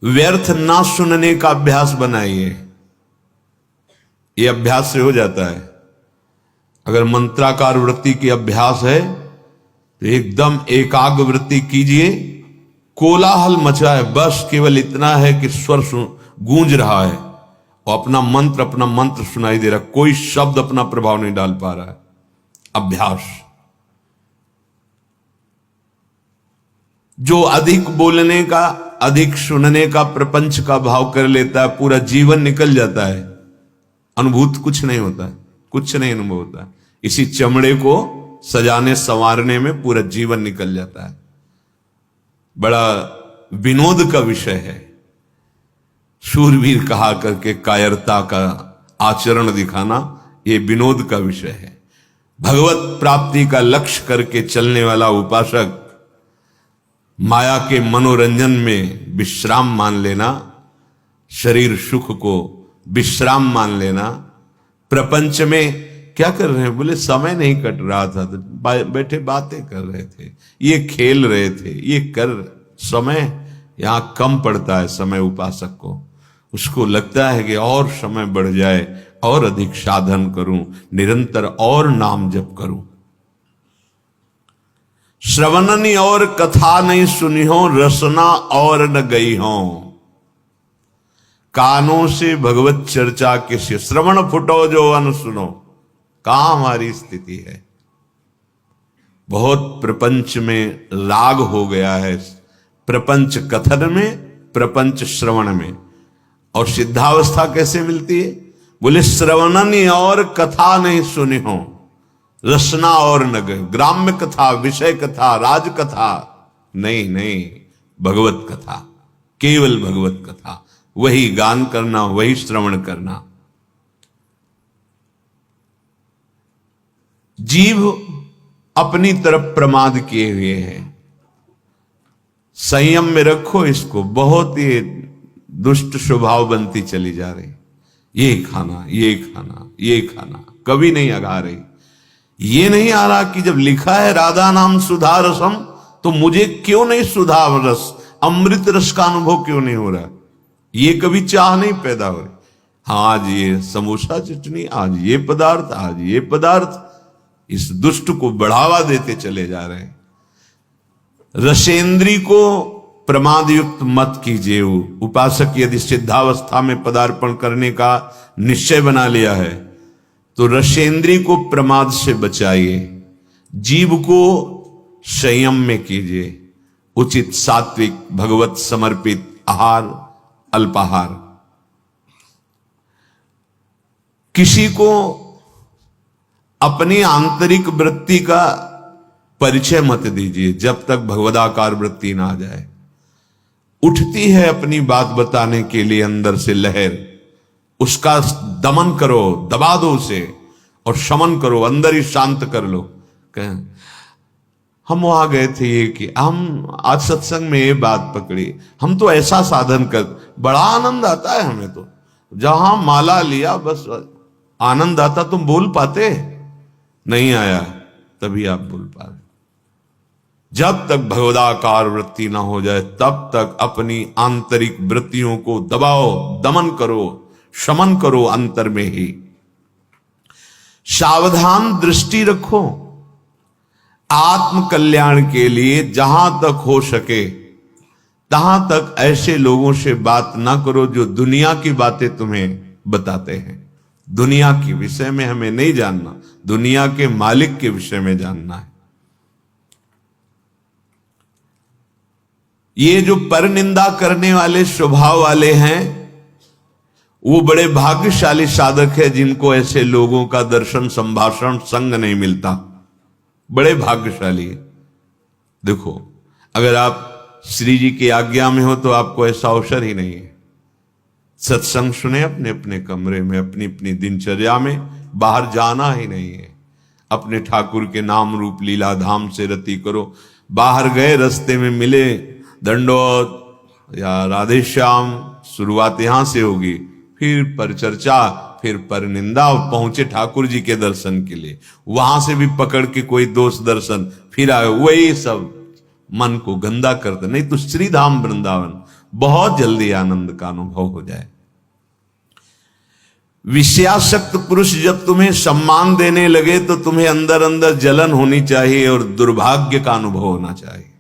व्यर्थ ना सुनने का अभ्यास बनाइए। ये अभ्यास से हो जाता है। अगर मंत्राकार वृत्ति की अभ्यास है तो एकदम एकाग्र वृत्ति कीजिए। कोलाहल मचा है, बस केवल इतना है कि स्वर गूंज रहा है और अपना मंत्र सुनाई दे रहा, कोई शब्द अपना प्रभाव नहीं डाल पा रहा है। अभ्यास। जो अधिक बोलने का, अधिक सुनने का, प्रपंच का भाव कर लेता है, पूरा जीवन निकल जाता है, अनुभूत कुछ नहीं होता है, कुछ नहीं अनुभव होता है। इसी चमड़े को सजाने संवारने में पूरा जीवन निकल जाता है। बड़ा विनोद का विषय है। शूरवीर कहा करके कायरता का आचरण दिखाना, यह विनोद का विषय है। भगवत प्राप्ति का लक्ष्य करके चलने वाला उपासक माया के मनोरंजन में विश्राम मान लेना, शरीर सुख को विश्राम मान लेना। प्रपंच में क्या कर रहे हैं? बोले समय नहीं कट रहा था तो बैठे बातें कर रहे थे, ये खेल रहे थे, ये कर। समय यहां कम पड़ता है। समय उपासक को, उसको लगता है कि और समय बढ़ जाए, और अधिक साधन करूं, निरंतर और नाम जप करूं। श्रवणनी और कथा नहीं सुनी हो, रसना और न गई हो। कानों से भगवत चर्चा किसी श्रवण फुटो जो अन सुनो। कहां हमारी स्थिति है? बहुत प्रपंच में राग हो गया है, प्रपंच कथन में, प्रपंच श्रवण में। और सिद्धावस्था कैसे मिलती है? बोले श्रवणनी और कथा नहीं सुनी हो, रसना और न गए। ग्राम्य कथा, विषय कथा, राज कथा नहीं, नहीं, भगवत कथा, केवल भगवत कथा। वही गान करना, वही श्रवण करना। जीव अपनी तरफ प्रमाद किए हुए है। संयम में रखो इसको। बहुत ही दुष्ट स्वभाव बनती चली जा रही। ये खाना, ये खाना, ये खाना, कभी नहीं आगा रही। ये नहीं आ रहा कि जब लिखा है राधा नाम सुधा रसम, तो मुझे क्यों नहीं सुधा रस, अमृत रस का अनुभव क्यों नहीं हो रहा? ये कभी चाह नहीं पैदा हो रही। हाँ, आज ये समोसा चटनी, आज ये पदार्थ, आज ये पदार्थ। इस दुष्ट को बढ़ावा देते चले जा रहे हैं। रसेंद्री को प्रमाद युक्त मत कीजिए। उपासक यदि सिद्धावस्था में पदार्पण करने का निश्चय बना लिया है तो रसेंद्री को प्रमाद से बचाइए। जीव को संयम में कीजिए। उचित सात्विक भगवत समर्पित आहार, अल्पाहार। किसी को अपनी आंतरिक वृत्ति का परिचय मत दीजिए जब तक भगवदाकार वृत्ति ना आ जाए। उठती है अपनी बात बताने के लिए अंदर से लहर, उसका दमन करो, दबा दो उसे और शमन करो, अंदर ही शांत कर लो। हम वहां गए थे, ये कि हम आज सत्संग में ये बात पकड़ी, हम तो ऐसा साधन कर, बड़ा आनंद आता है हमें तो। जहां माला लिया बस आनंद आता। तुम बोल पाते? नहीं आया, तभी आप बोल पा रहे। जब तक भगवदाकार वृत्ति ना हो जाए तब तक अपनी आंतरिक वृत्तियों को दबाओ, दमन करो, शमन करो अंतर में ही। सावधान दृष्टि रखो। आत्म कल्याण के लिए जहां तक हो सके तहां तक ऐसे लोगों से बात ना करो जो दुनिया की बातें तुम्हें बताते हैं। दुनिया के विषय में हमें नहीं जानना, दुनिया के मालिक के विषय में जानना है। ये जो परनिंदा करने वाले स्वभाव वाले हैं वो बड़े भाग्यशाली साधक है जिनको ऐसे लोगों का दर्शन, संभाषण, संग नहीं मिलता। बड़े भाग्यशाली है। देखो, अगर आप श्री जी की आज्ञा में हो तो आपको ऐसा अवसर ही नहीं है। सत्संग सुने अपने अपने कमरे में, अपनी अपनी दिनचर्या में, बाहर जाना ही नहीं है। अपने ठाकुर के नाम रूप लीला धाम से रति करो। बाहर गए, रास्ते में मिले, दंडोत या राधे श्याम, शुरुआत यहां से होगी, फिर परिचर्चा, फिर पर निंदा, पहुंचे ठाकुर जी के दर्शन के लिए, वहां से भी पकड़ के कोई दोस्त दर्शन, फिर आए, वही सब मन को गंदा करते। नहीं तो श्री धाम वृंदावन, बहुत जल्दी आनंद का अनुभव हो जाए। विषयासक्त पुरुष जब तुम्हें सम्मान देने लगे तो तुम्हें अंदर अंदर जलन होनी चाहिए और दुर्भाग्य का अनुभव होना चाहिए।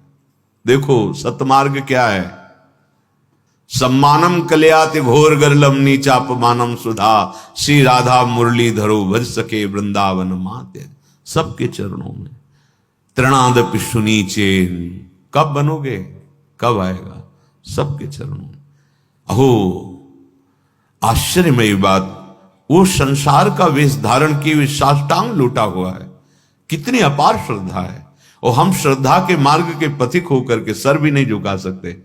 देखो सतमार्ग क्या है, सम्मानम कल्याति घोर गर्लम नीचापमानम सुधा, श्री राधा मुरली धरो भज सके वृंदावन माते। सबके चरणों में तृणादपि सुनीचेन, कब बनोगे, कब आएगा, सबके चरणों में। अहो आश्चर्यमयी बात, वो संसार का वेश धारण किए हुए साष्टांग लूटा हुआ है, कितनी अपार श्रद्धा है। और हम श्रद्धा के मार्ग के पथिक होकर के सर भी नहीं झुका सकते।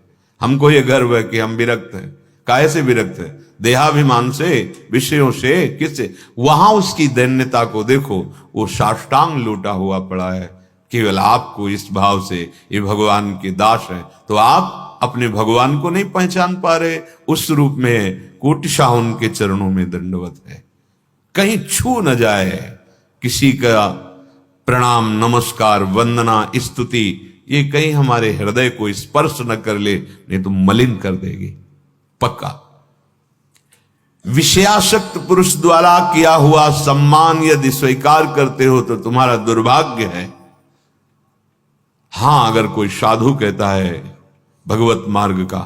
हमको ये गर्व है कि हम विरक्त हैं। काहे से विरक्त है? देहाभिमान से, विषयों से, किससे? वहां उसकी दैन्यता को देखो, वो साष्टांग लूटा हुआ पड़ा है। केवल आपको इस भाव से ये भगवान के दास हैं, तो आप अपने भगवान को नहीं पहचान पा रहे, उस रूप में कोटिशाह उनके चरणों में दंडवत है। कहीं छू न जाए किसी का प्रणाम, नमस्कार, वंदना, स्तुति, ये कहीं हमारे हृदय को स्पर्श न कर ले, नहीं तो मलिन कर देगी पक्का। विषयासक्त पुरुष द्वारा किया हुआ सम्मान यदि स्वीकार करते हो तो तुम्हारा दुर्भाग्य है। हां, अगर कोई साधु कहता है भगवत मार्ग का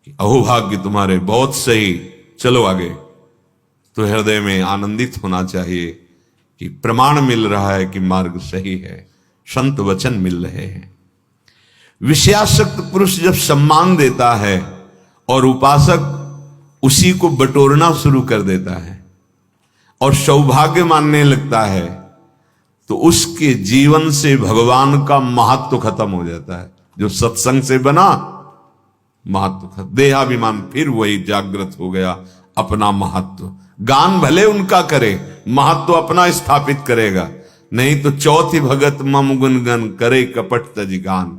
कि अहोभाग्य तुम्हारे, बहुत सही, चलो आगे, तो हृदय में आनंदित होना चाहिए कि प्रमाण मिल रहा है कि मार्ग सही है, संत वचन मिल रहे हैं। विषयासक्त पुरुष जब सम्मान देता है और उपासक उसी को बटोरना शुरू कर देता है और सौभाग्य मानने लगता है, तो उसके जीवन से भगवान का महत्व खत्म हो जाता है। जो सत्संग से बना महत्व खत्म, देहाभिमान फिर वही जागृत हो गया, अपना महत्व। गान भले उनका करे, महत्व अपना स्थापित करेगा, नहीं तो चौथी भगत मम गुणगन करे कपट तज गान।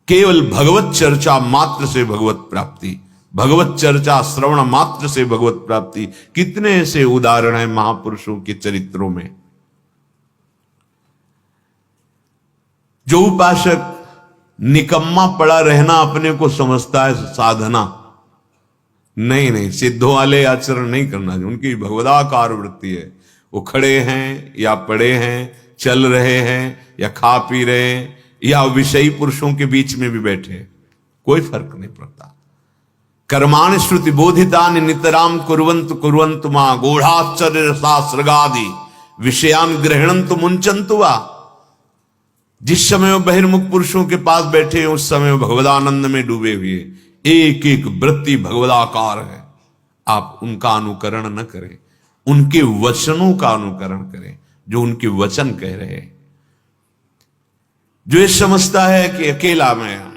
केवल भगवत चर्चा मात्र से भगवत प्राप्ति, भगवत चर्चा श्रवण मात्र से भगवत प्राप्ति। कितने ऐसे उदाहरण हैं महापुरुषों के चरित्रों में। जो उपासक निकम्मा पड़ा रहना अपने को समझता है साधना, नहीं, सिद्धों वाले आचरण नहीं करना चाहिए। उनकी भगवदाकार वृत्ति है। वो खड़े हैं या पड़े हैं, चल रहे हैं या खा पी रहे हैं, या विषयी पुरुषों के बीच में भी बैठे, कोई फर्क नहीं पड़ता। कर्माणि श्रुति बोधितानि नितराम कुर्वन्तु मां गूढ़ाश्चर्य रसास्रगादि विषयान ग्रहणन्तु मुंचन्तु वा। जिस समय वो बहिर्मुख पुरुषों के पास बैठे हैं, उस समय वो भगवदानंद में डूबे हुए, एक एक वृत्ति भगवदाकार है। आप उनका अनुकरण न करें, उनके वचनों का अनुकरण करें, जो उनके वचन कह रहे हैं। जो ये समझता है कि अकेला में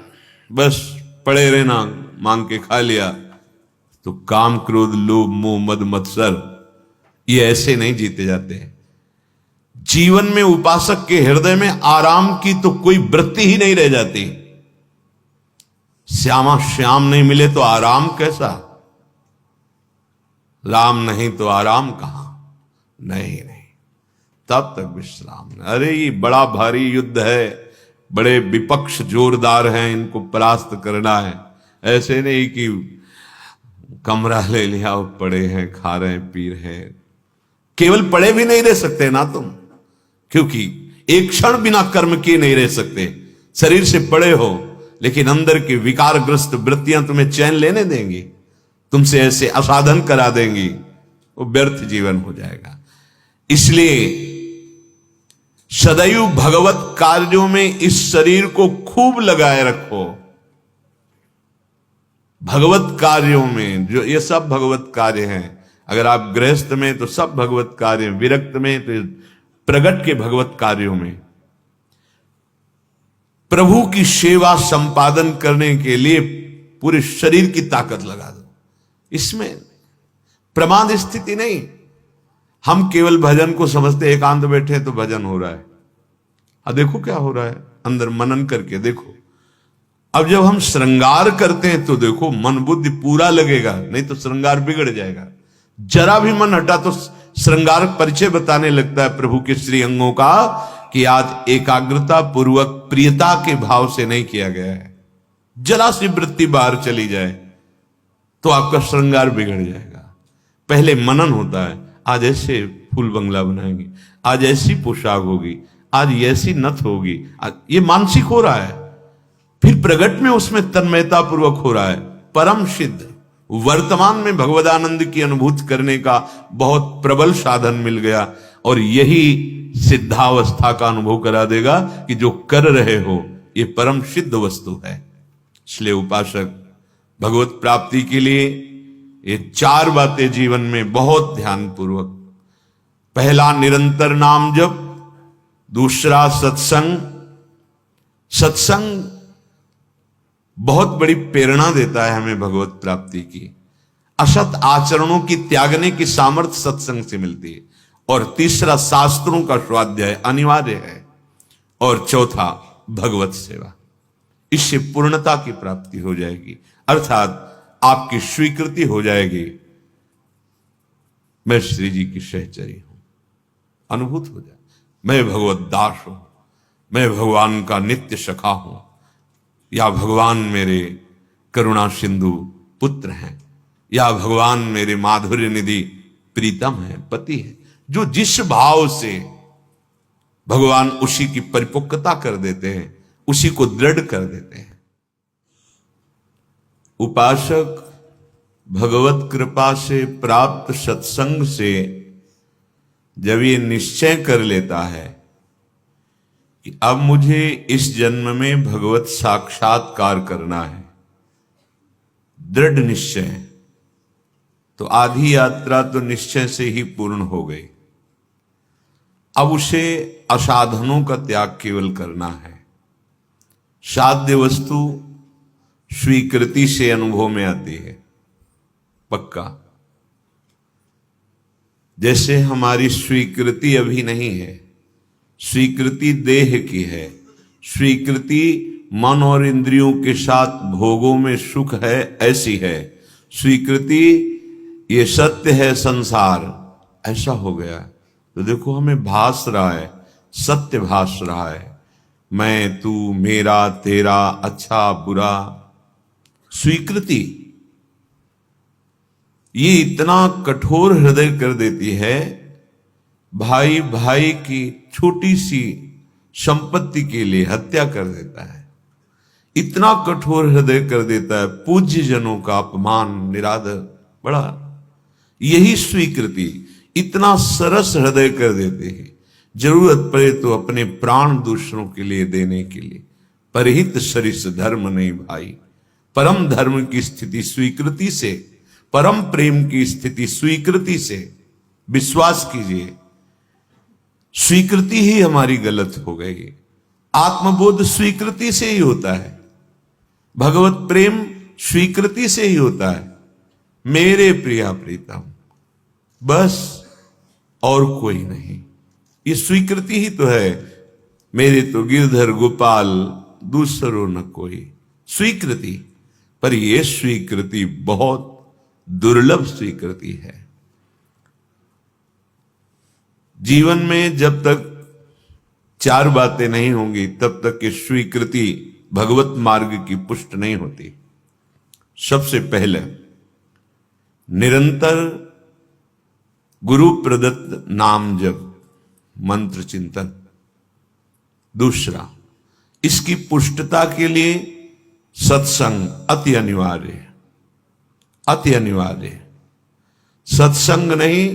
बस पड़े रहना, मांग के खा लिया, तो काम क्रोध लोभ मोह मद मत्सर ये ऐसे नहीं जीते जाते हैं। जीवन में उपासक के हृदय में आराम की तो कोई वृत्ति ही नहीं रह जाती। श्यामा श्याम नहीं मिले तो आराम कैसा, राम नहीं तो आराम कहां, नहीं, तब तक विश्राम। अरे ये बड़ा भारी युद्ध है, बड़े विपक्ष जोरदार हैं, इनको परास्त करना है। ऐसे नहीं कि कमरा ले लिया, पड़े हैं, खा रहे हैं, पी रहे हैं। केवल पड़े भी नहीं रह सकते ना तुम, क्योंकि एक क्षण बिना कर्म किए नहीं रह सकते। शरीर से पड़े हो, लेकिन अंदर की विकारग्रस्त वृत्तियां तुम्हें चैन लेने देंगी, तुमसे ऐसे असाधन करा देंगी, वो व्यर्थ जीवन हो जाएगा। इसलिए सदैव भगवत कार्यों में इस शरीर को खूब लगाए रखो। भगवत कार्यों में, जो ये सब भगवत कार्य हैं। अगर आप गृहस्थ में तो सब भगवत कार्य, विरक्त में तो प्रगट के भगवत कार्यों में प्रभु की सेवा संपादन करने के लिए पूरे शरीर की ताकत लगा दो। इसमें प्रमाद स्थिति नहीं। हम केवल भजन को समझते, एकांत बैठे तो भजन हो रहा है। अब देखो क्या हो रहा है, अंदर मनन करके देखो। अब जब हम श्रृंगार करते हैं तो देखो मन बुद्धि पूरा लगेगा, नहीं तो श्रृंगार बिगड़ जाएगा। जरा भी मन हटा तो श्रृंगार परिचय बताने लगता है प्रभु के श्री अंगों का, कि आज एकाग्रता पूर्वक प्रियता के भाव से नहीं किया गया है, जरा सी वृत्ति बाहर चली जाए तो आपका श्रृंगार बिगड़ जाएगा। पहले मनन होता है, आज ऐसे फूल बंगला बनाएंगे, आज ऐसी पोशाक होगी, आज ऐसी नथ होगी, ये मानसिक हो रहा है। फिर प्रगट में उसमें तन्मयता पूर्वक हो रहा है। परम सिद्ध वर्तमान में भगवदानंद की अनुभूति करने का बहुत प्रबल साधन मिल गया, और यही सिद्धावस्था का अनुभव करा देगा कि जो कर रहे हो ये परम सिद्ध वस्तु है। इसलिए उपासक भगवत प्राप्ति के लिए ये 4 बातें जीवन में बहुत ध्यान पूर्वक, पहला निरंतर नाम जप, दूसरा सत्संग। सत्संग बहुत बड़ी प्रेरणा देता है हमें भगवत प्राप्ति की। असत आचरणों की त्यागने की सामर्थ्य सत्संग से मिलती है। और तीसरा शास्त्रों का स्वाध्याय अनिवार्य है। और चौथा भगवत सेवा। इससे पूर्णता की प्राप्ति हो जाएगी, अर्थात आपकी स्वीकृति हो जाएगी, मैं श्री जी की सहचरी हूं, अनुभूत हो जाए, मैं भगवत दास हूं, मैं भगवान का नित्य सखा हूं, या भगवान मेरे करुणा सिंधु पुत्र हैं, या भगवान मेरे माधुर्य निधि प्रीतम है, पति है। जो जिस भाव से भगवान उसी की परिपक्वता कर देते हैं, उसी को दृढ़ कर देते हैं। उपासक भगवत कृपा से प्राप्त सत्संग से जब ये निश्चय कर लेता है कि अब मुझे इस जन्म में भगवत साक्षात्कार करना है, दृढ़ निश्चय, तो आधी यात्रा तो निश्चय से ही पूर्ण हो गई। अब उसे असाधनों का त्याग केवल करना है। साध्य वस्तु स्वीकृति से अनुभव में आती है, पक्का। जैसे हमारी स्वीकृति अभी नहीं है, स्वीकृति देह की है, स्वीकृति मन और इंद्रियों के साथ भोगों में सुख है, ऐसी है स्वीकृति। ये सत्य है संसार, ऐसा हो गया। तो देखो हमें भास रहा है, सत्य भास रहा है, मैं तू मेरा तेरा अच्छा बुरा, स्वीकृति ये इतना कठोर हृदय कर देती है। भाई भाई की छोटी सी संपत्ति के लिए हत्या कर देता है, इतना कठोर हृदय कर देता है। पूज्य जनों का अपमान निरादर, बड़ा यही स्वीकृति इतना सरस हृदय कर देते हैं। जरूरत पड़े तो अपने प्राण दूसरों के लिए देने के लिए। परहित सरिस धर्म नहीं भाई। परम धर्म की स्थिति स्वीकृति से, परम प्रेम की स्थिति स्वीकृति से। विश्वास कीजिए, स्वीकृति ही हमारी गलत हो गई। आत्मबोध स्वीकृति से ही होता है, भगवत प्रेम स्वीकृति से ही होता है। मेरे प्रिया प्रीतम, बस और कोई नहीं। ये स्वीकृति ही तो है। मेरे तो गिरधर गोपाल दूसरो न कोई, स्वीकृति। पर यह स्वीकृति बहुत दुर्लभ स्वीकृति है। जीवन में जब तक 4 बातें नहीं होंगी तब तक ये स्वीकृति भगवत मार्ग की पुष्ट नहीं होती। सबसे पहले निरंतर गुरु प्रदत्त नाम जप, मंत्र चिंतन। दूसरा, इसकी पुष्टता के लिए सत्संग अति अनिवार्य है, अति अनिवार्य है। सत्संग नहीं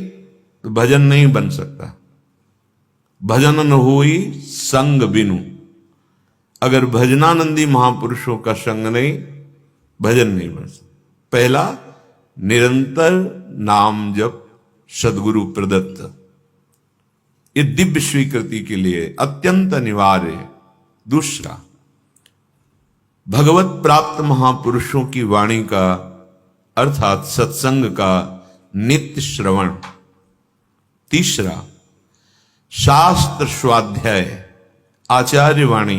तो भजन नहीं बन सकता। भजन न होई संग बिनु। अगर भजनानंदी महापुरुषों का संग नहीं, भजन नहीं बन सकता। पहला, निरंतर नाम जप सदगुरु प्रदत्त, ये दिव्य स्वीकृति के लिए अत्यंत अनिवार्य है। दूसरा, भगवत प्राप्त महापुरुषों की वाणी का अर्थात सत्संग का नित्य श्रवण। तीसरा, शास्त्र स्वाध्याय, आचार्य वाणी,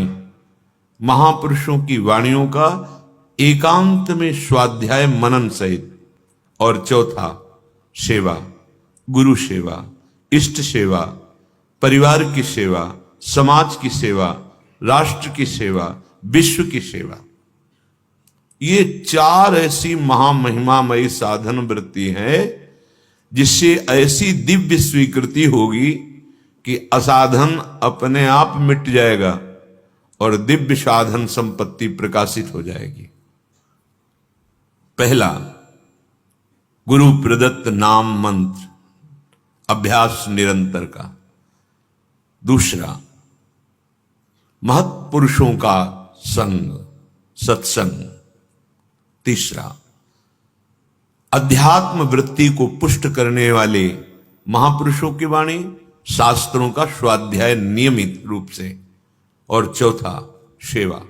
महापुरुषों की वाणियों का एकांत में स्वाध्याय मनन सहित। और चौथा, सेवा, गुरु सेवा, इष्ट सेवा, परिवार की सेवा, समाज की सेवा, राष्ट्र की सेवा, विश्व की सेवा। ये 4 ऐसी महामहिमामयी साधन वृत्ति है जिससे ऐसी दिव्य स्वीकृति होगी कि असाधन अपने आप मिट जाएगा और दिव्य साधन संपत्ति प्रकाशित हो जाएगी। पहला, गुरु प्रदत्त नाम मंत्र अभ्यास निरंतर का। दूसरा, महत्पुरुषों का संग सत्संग। तीसरा, अध्यात्म वृत्ति को पुष्ट करने वाले महापुरुषों की वाणी, शास्त्रों का स्वाध्याय नियमित रूप से। और चौथा, सेवा।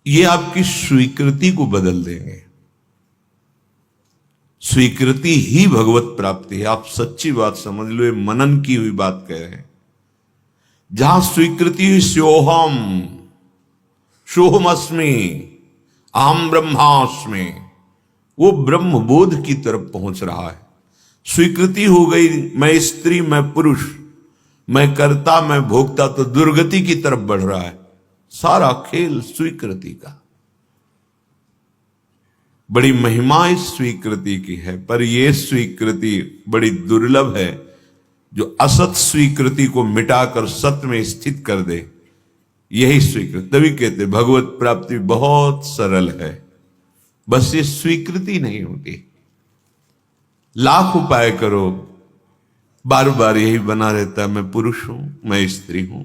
ये आपकी स्वीकृति को बदल देंगे। स्वीकृति ही भगवत प्राप्ति है। आप सच्ची बात समझ लो, ये मनन की हुई बात कह रहे हैं। जहां स्वीकृति हुई सोहम सोहमस्मि अहम ब्रह्मास्मि, वो ब्रह्मबोध की तरफ पहुंच रहा है। स्वीकृति हो गई मैं स्त्री मैं पुरुष, मैं कर्ता मैं भोक्ता, तो दुर्गति की तरफ बढ़ रहा है। सारा खेल स्वीकृति का। बड़ी महिमा इस स्वीकृति की है, पर यह स्वीकृति बड़ी दुर्लभ है जो असत स्वीकृति को मिटाकर सत्य में स्थित कर दे। यही स्वीकृति, तभी कहते भगवत प्राप्ति बहुत सरल है, बस ये स्वीकृति नहीं होती। लाख उपाय करो, बार बार यही बना रहता है, मैं पुरुष हूं, मैं स्त्री हूं,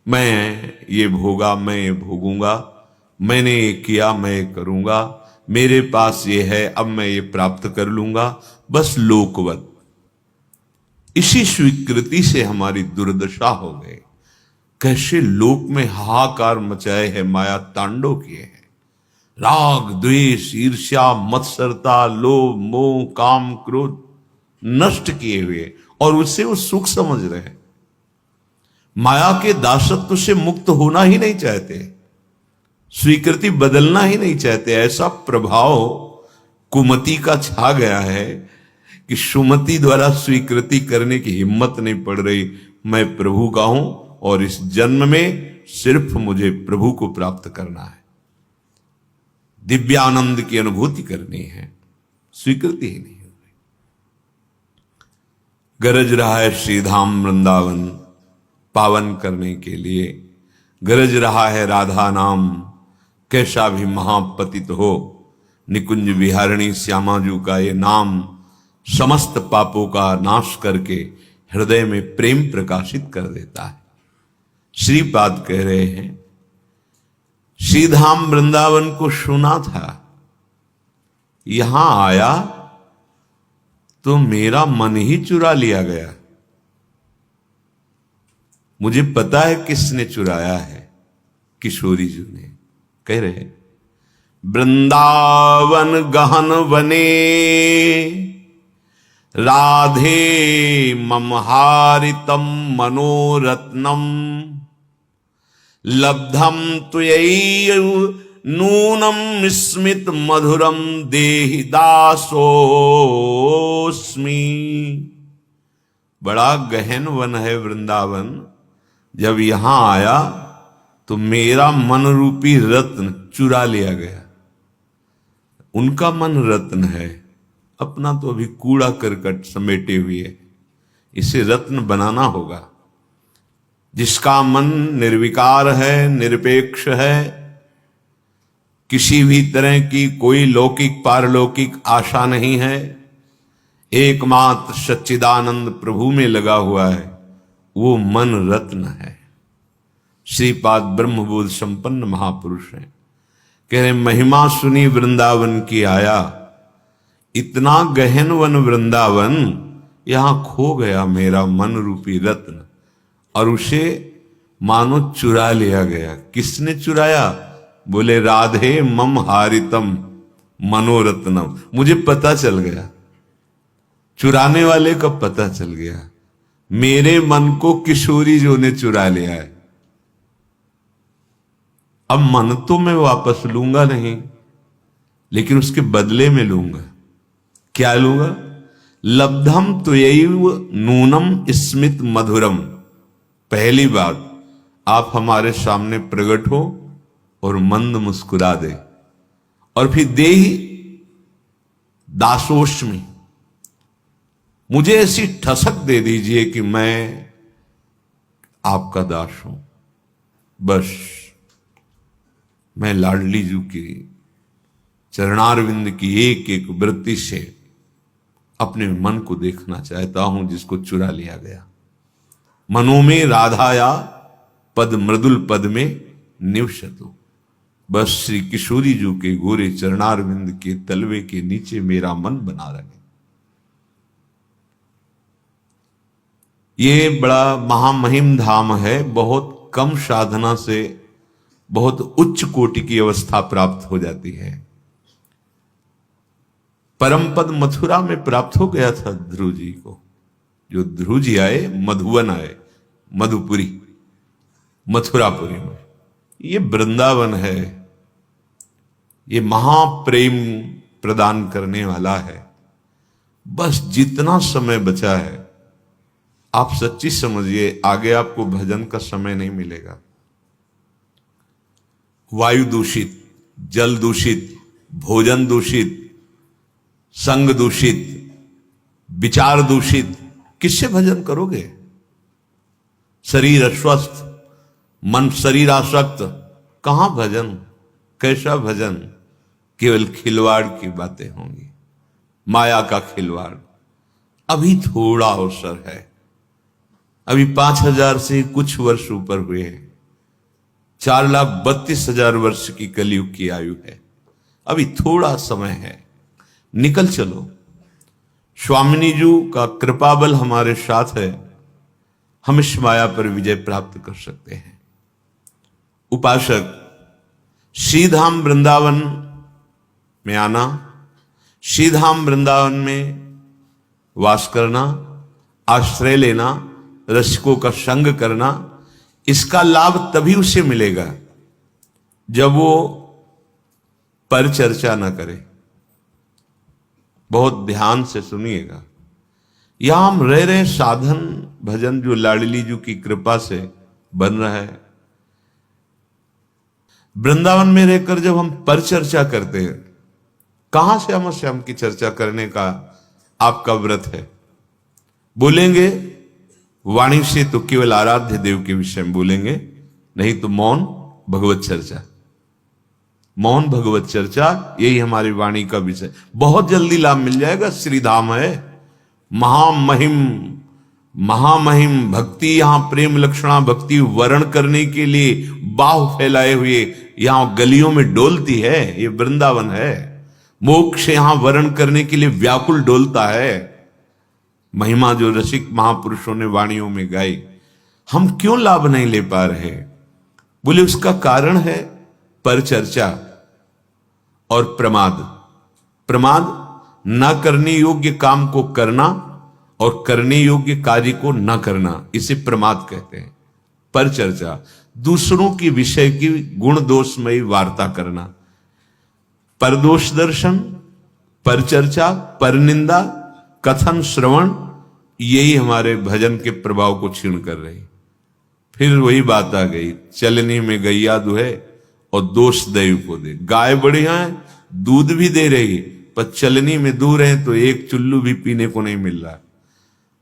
मैं ये भोगा, मैं ये भोगूंगा, मैंने ये किया, मैं ये करूंगा, मेरे पास ये है, अब मैं ये प्राप्त कर लूंगा, बस लोकवत। इसी स्वीकृति से हमारी दुर्दशा हो गई। कैसे लोक में हाहाकार मचाए है, माया तांडव किए हैं। राग द्वेष ईर्ष्या मत्सरता लोभ मोह काम क्रोध नष्ट किए हुए, और उसे वो सुख समझ रहे हैं। माया के दासत्व से मुक्त होना ही नहीं चाहते, स्वीकृति बदलना ही नहीं चाहते। ऐसा प्रभाव कुमति का छा गया है कि सुमति द्वारा स्वीकृति करने की हिम्मत नहीं पड़ रही। मैं प्रभु का हूं और इस जन्म में सिर्फ मुझे प्रभु को प्राप्त करना है, दिव्यानंद की अनुभूति करनी है, स्वीकृति ही नहीं हो रही। गरज रहा है श्रीधाम वृंदावन पावन करने के लिए, गरज रहा है राधा नाम कैसा भी महापतित हो। निकुंज विहारिणी श्यामाजू का ये नाम समस्त पापों का नाश करके हृदय में प्रेम प्रकाशित कर देता है। श्रीपाद कह रहे हैं, श्रीधाम वृंदावन को सुना था, यहां आया तो मेरा मन ही चुरा लिया गया। मुझे पता है किसने चुराया है, किशोरी जी ने। कह रहे वृंदावन गहन वने राधे ममहारितम मनोरत्नम लब्धम त्वयि नूनम स्मित मधुरम देहि दासोस्मि। बड़ा गहन वन है वृंदावन। जब यहां आया तो मेरा मन रूपी रत्न चुरा लिया गया। उनका मन रत्न है, अपना तो अभी कूड़ा करकट समेटे हुए। इसे रत्न बनाना होगा। जिसका मन निर्विकार है, निरपेक्ष है, किसी भी तरह की कोई लौकिक पारलौकिक आशा नहीं है, एकमात्र सच्चिदानंद प्रभु में लगा हुआ है, वो मन रत्न है। श्रीपाद ब्रह्मबोध संपन्न महापुरुष हैं। कह रहे महिमा सुनी वृंदावन की आया, इतना गहन वन वृंदावन, यहां खो गया मेरा मन रूपी रत्न, और उसे मानो चुरा लिया गया। किसने चुराया? बोले राधे मम हारितम मनोरत्नम। मुझे पता चल गया, चुराने वाले का पता चल गया। मेरे मन को किशोरी जो ने चुरा लिया है। अब मन तो मैं वापस लूंगा नहीं, लेकिन उसके बदले में लूंगा। क्या लूंगा? लब्धम त्वयैव नूनम स्मित मधुरम। पहली बात, आप हमारे सामने प्रकट हो और मंद मुस्कुरा दे, और फिर देहि दासोष्मी, मुझे ऐसी ठसक दे दीजिए कि मैं आपका दास हूं। बस मैं लाडली जी की चरणारविंद की एक एक वृत्ति से अपने मन को देखना चाहता हूं, जिसको चुरा लिया गया। मनो में राधाया पद मृदुल पद में निवसतु। बस श्री किशोरी जी के गोरे चरणारविंद के तलवे के नीचे मेरा मन बना रहे। ये बड़ा महामहिम धाम है। बहुत कम साधना से बहुत उच्च कोटि की अवस्था प्राप्त हो जाती है। परम पद मथुरा में प्राप्त हो गया था ध्रुव जी को। जो ध्रुव जी आए, मधुवन आए, मधुपुरी, मथुरापुरी में। ये वृंदावन है, ये महाप्रेम प्रदान करने वाला है। बस जितना समय बचा है, आप सच्ची समझिए, आगे आपको भजन का समय नहीं मिलेगा। वायु दूषित, जल दूषित, भोजन दूषित, संग दूषित, विचार दूषित, किससे भजन करोगे? शरीर अस्वस्थ, मन शरीर आसक्त, कहां भजन? कैसा भजन? केवल खिलवाड़ की बातें होंगी, माया का खिलवाड़। अभी थोड़ा अवसर है, अभी 5,000 से कुछ वर्ष ऊपर हुए हैं। 4,32,000 वर्ष की कलयुग की आयु है। अभी थोड़ा समय है, निकल चलो। स्वामिनी जी का कृपा बल हमारे साथ है, हम इस माया पर विजय प्राप्त कर सकते हैं। उपासक, श्रीधाम वृंदावन में आना, श्रीधाम वृंदावन में वास करना, आश्रय लेना, रसिकों का संग करना, इसका लाभ तभी उसे मिलेगा जब वो परिचर्चा न करे। बहुत ध्यान से सुनिएगा। यहां हम रह रहे साधन भजन जो लाडली जी की कृपा से बन रहा है, वृंदावन में रहकर जब हम परिचर्चा करते हैं, कहां से हम श्याम की चर्चा करने का आपका व्रत है? बोलेंगे वाणी से तो केवल आराध्य देव के विषय में बोलेंगे, नहीं तो मौन भगवत चर्चा। मौन भगवत चर्चा, यही हमारी वाणी का विषय। बहुत जल्दी लाभ मिल जाएगा। श्रीधाम है, महामहिम, महामहिम भक्ति। यहां प्रेम लक्षणा भक्ति वर्ण करने के लिए बाहु फैलाए हुए यहां गलियों में डोलती है। ये वृंदावन है। मोक्ष यहां वर्ण करने के लिए व्याकुल डोलता है। महिमा जो रसिक महापुरुषों ने वाणियों में गाई, हम क्यों लाभ नहीं ले पा रहे? बोले उसका कारण है परिचर्चा और प्रमाद। प्रमाद, न करने योग्य काम को करना और करने योग्य कार्य को न करना, इसे प्रमाद कहते हैं। परिचर्चा, दूसरों की विषय की गुण दोषमयी वार्ता करना। परदोष दर्शन, परिचर्चा, परनिंदा, कथन, श्रवण, यही हमारे भजन के प्रभाव को क्षीण कर रही। फिर वही बात आ गई, चलनी में गैया दुहे और दोष दैव को दे। गाय बढ़िया है, दूध भी दे रही, पर चलनी में दूर है तो एक चुल्लू भी पीने को नहीं मिल रहा।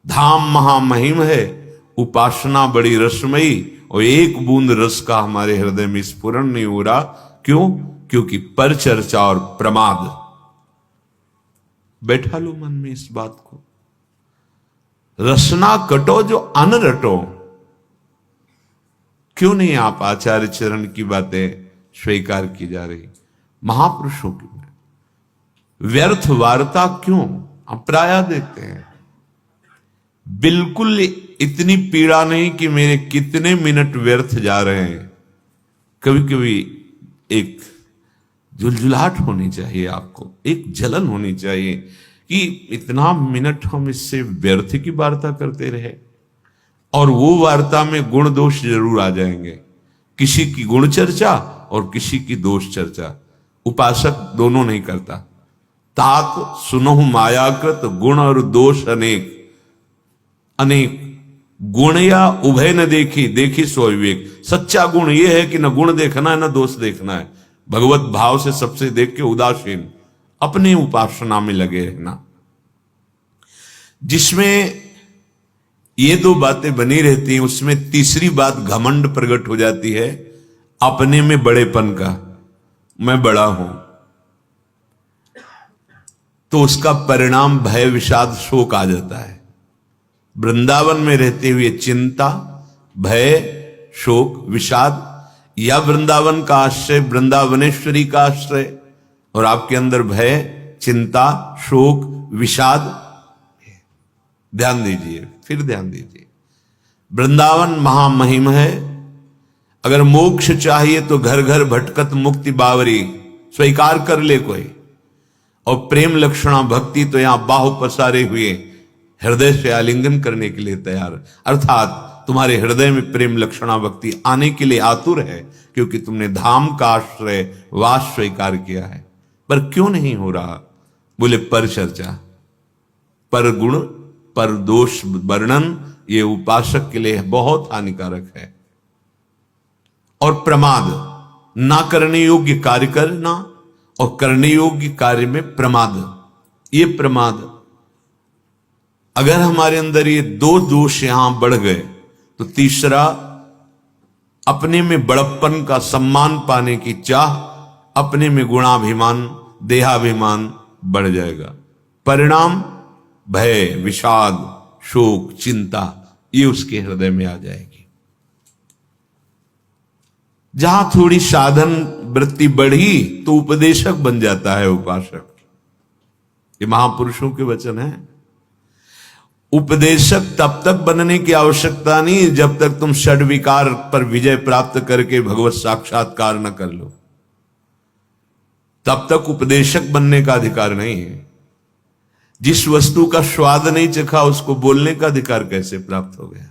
धाम महामहिम है, उपासना बड़ी रसमयी, और एक बूंद रस का हमारे हृदय में स्फुरण नहीं हो रहा। क्यों? क्योंकि परिचर्चा और प्रमाद। बैठा लो मन में इस बात को। रसना कटो जो अन रटो। क्यों नहीं आप आचार्य चरण की बातें स्वीकार की जा रही? महापुरुषों की व्यर्थ वार्ता क्यों? हम प्राय देखते हैं, बिल्कुल इतनी पीड़ा नहीं कि मेरे कितने मिनट व्यर्थ जा रहे हैं। कभी कभी एक झुलझुलाहट होनी चाहिए, आपको एक जलन होनी चाहिए कि इतना मिनट हम इससे व्यर्थ की वार्ता करते रहे। और वो वार्ता में गुण दोष जरूर आ जाएंगे, किसी की गुण चर्चा और किसी की दोष चर्चा। उपासक दोनों नहीं करता। तात सुनहु मायाकृत गुण और दोष अनेक। अनेक गुण या उभय न देखी, देखी सो विवेक। सच्चा गुण यह है कि न गुण देखना है न दोष देखना है, भगवत भाव से सबसे देख के उदासीन, अपनी उपासना में लगे रहना। जिसमें ये दो बातें बनी रहती हैं, उसमें तीसरी बात घमंड प्रकट हो जाती है, अपने में बड़ेपन का, मैं बड़ा हूं। तो उसका परिणाम भय, विषाद, शोक आ जाता है। वृंदावन में रहते हुए चिंता, भय, शोक, विषाद, या वृंदावन का आश्रय, वृंदावनेश्वरी का आश्रय, और आपके अंदर भय, चिंता, शोक, विषाद। ध्यान दीजिए, फिर ध्यान दीजिए। वृंदावन महामहिम है। अगर मोक्ष चाहिए तो घर घर भटकत मुक्ति बावरी, स्वीकार कर ले कोई। और प्रेम लक्षणा भक्ति तो यहां बाहु पसारे हुए हृदय से आलिंगन करने के लिए तैयार, अर्थात तुम्हारे हृदय में प्रेम लक्षणा भक्ति आने के लिए आतुर है, क्योंकि तुमने धाम का आश्रय वास स्वीकार किया है। पर क्यों नहीं हो रहा? बोले पर चर्चा, पर गुण, पर दोष वर्णन, ये उपासक के लिए बहुत हानिकारक है। और प्रमाद, ना करने योग्य कार्य करना और करने योग्य कार्य में प्रमाद, ये प्रमाद। अगर हमारे अंदर ये दो दोष यहां बढ़ गए तो तीसरा, अपने में बड़प्पन का, सम्मान पाने की चाह, अपने में गुणाभिमान, देहाभिमान बढ़ जाएगा। परिणाम भय, विषाद, शोक, चिंता, ये उसके हृदय में आ जाएगी। जहां थोड़ी साधन वृत्ति बढ़ी तो उपदेशक बन जाता है उपासक। ये महापुरुषों के वचन है। उपदेशक तब तक बनने की आवश्यकता नहीं जब तक तुम षड्विकार पर विजय प्राप्त करके भगवत साक्षात्कार न कर लो, तब तक उपदेशक बनने का अधिकार नहीं है। जिस वस्तु का स्वाद नहीं चखा उसको बोलने का अधिकार कैसे प्राप्त हो गया?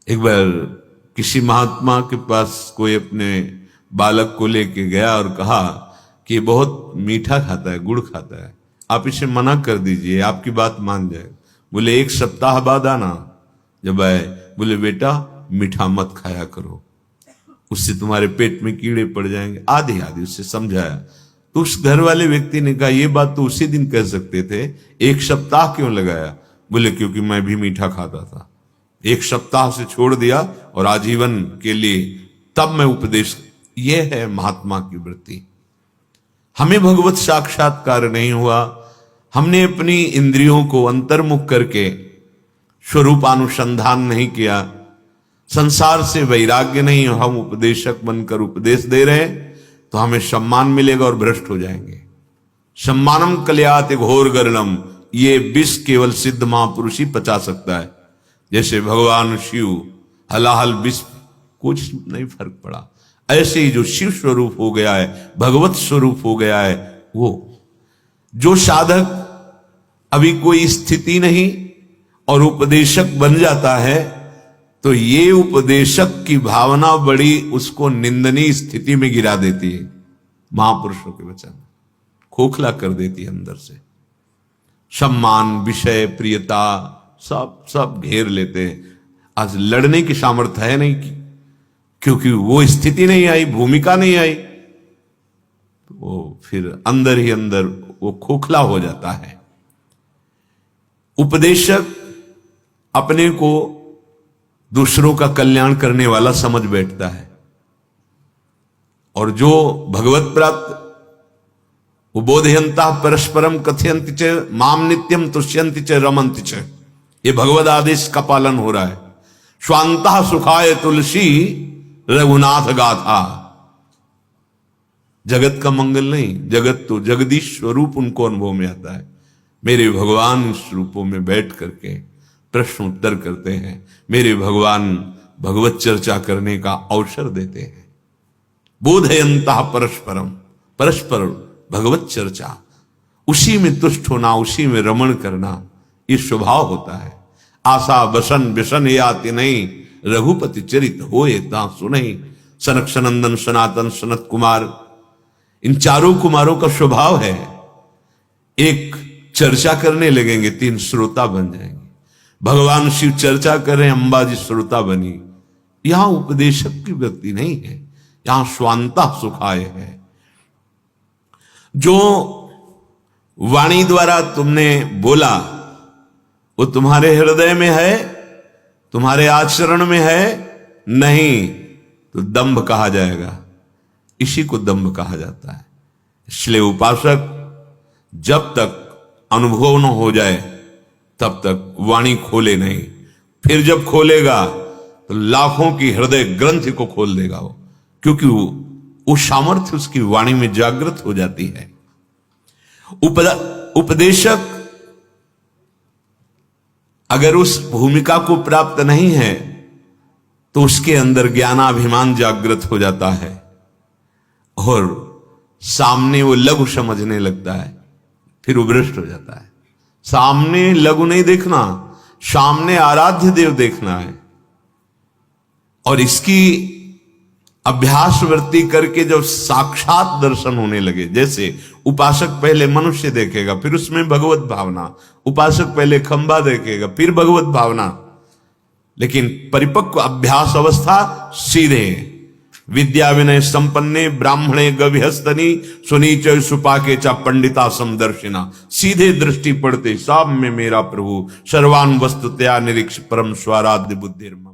एक बार किसी महात्मा के पास कोई अपने बालक को लेके गया और कहा कि बहुत मीठा खाता है, गुड़ खाता है, आप इसे मना कर दीजिए, आपकी बात मान जाए। बोले 1 सप्ताह बाद आना। जब आए बोले बेटा मीठा मत खाया करो, उससे तुम्हारे पेट में कीड़े पड़ जाएंगे, आधी आधी उससे समझाया। तो उस घर वाले व्यक्ति ने कहा ये बात तो उसी दिन कह सकते थे, 1 सप्ताह क्यों लगाया? बोले क्योंकि मैं भी मीठा खाता था, 1 सप्ताह से छोड़ दिया और आजीवन के लिए तब मैं उपदेश। ये है महात्मा की वृत्ति। हमें भगवत साक्षात्कार नहीं हुआ, हमने अपनी इंद्रियों को अंतर्मुख करके स्वरूपानुसंधान नहीं किया, संसार से वैराग्य नहीं, हम उपदेशक बनकर उपदेश दे रहे हैं तो हमें सम्मान मिलेगा और भ्रष्ट हो जाएंगे। सम्मानम कल्यात घोर गरणम, ये विष केवल सिद्ध महापुरुष ही पचा सकता है। जैसे भगवान शिव हलाहल विष, कुछ नहीं फर्क पड़ा। ऐसे ही जो शिव स्वरूप हो गया है, भगवत स्वरूप हो गया है, वो जो साधक अभी कोई स्थिति नहीं और उपदेशक बन जाता है, तो ये उपदेशक की भावना बड़ी उसको निंदनीय स्थिति में गिरा देती है। महापुरुषों के वचन खोखला कर देती है अंदर से। सम्मान, विषय, प्रियता सब घेर लेते हैं। आज लड़ने की सामर्थ्य है नहीं, क्योंकि वो स्थिति नहीं आई, भूमिका नहीं आई, वो फिर अंदर ही अंदर वो खोखला हो जाता है। उपदेशक अपने को दूसरों का कल्याण करने वाला समझ बैठता है, और जो भगवत प्राप्त वो बोधयंता परस्परम कथयंति च माम नित्यम तुष्यंति च रमंति च, ये भगवद आदेश का पालन हो रहा है। स्वांतः सुखाय तुलसी रघुनाथ गाथा। जगत का मंगल नहीं, जगत तो जगदीश स्वरूप उनको अनुभव में आता है। मेरे भगवान इस रूपों में बैठ करके प्रश्न उत्तर करते हैं, मेरे भगवान भगवत चर्चा करने का अवसर देते हैं। बोधयंता परस्परम, परस्पर भगवत चर्चा, उसी में तुष्ट होना, उसी में रमण करना, ये स्वभाव होता है। आशा वसन व्यसन ये आते नहीं, रघुपति चरित होए ता सुनहि। सनक सनंदन सनातन सनत कुमार, इन चारों कुमारों का स्वभाव है, एक चर्चा करने लगेंगे 3 श्रोता बन जाएंगे। भगवान शिव चर्चा कर रहे हैं, अंबाजी श्रोता बनी, यहां उपदेशक की वृत्ति नहीं है, यहां स्वांता सुखाय है। जो वाणी द्वारा तुमने बोला वो तुम्हारे हृदय में है, तुम्हारे आचरण में है नहीं, तो दंभ कहा जाएगा। इसी को दंभ कहा जाता है। इसलिए उपासक जब तक अनुभव न हो जाए तब तक वाणी खोले नहीं। फिर जब खोलेगा तो लाखों की हृदय ग्रंथि को खोल देगा वो, क्योंकि वो सामर्थ्य उसकी वाणी में जागृत हो जाती है। उपदेशक अगर उस भूमिका को प्राप्त नहीं है तो उसके अंदर ज्ञानाभिमान जागृत हो जाता है और सामने वो लघु समझने लगता है, फिर वो भ्रष्ट हो जाता है। सामने लघु नहीं देखना, सामने आराध्य देव देखना है। और इसकी अभ्यास वृत्ति करके जब साक्षात दर्शन होने लगे, जैसे उपासक पहले मनुष्य देखेगा फिर उसमें भगवत भावना, उपासक पहले खंबा देखेगा फिर भगवत भावना, लेकिन परिपक्व अभ्यास अवस्था सीधे विद्या विनय संपन्ने ब्राह्मणे गविहस्तनी सुनीच सुपाके चा पंडिता समदर्शिना। सीधे दृष्टि पड़ते सब में मेरा प्रभु सर्वान वस्तुतया निरीक्ष परम स्वाराध्य बुद्धिर्मम।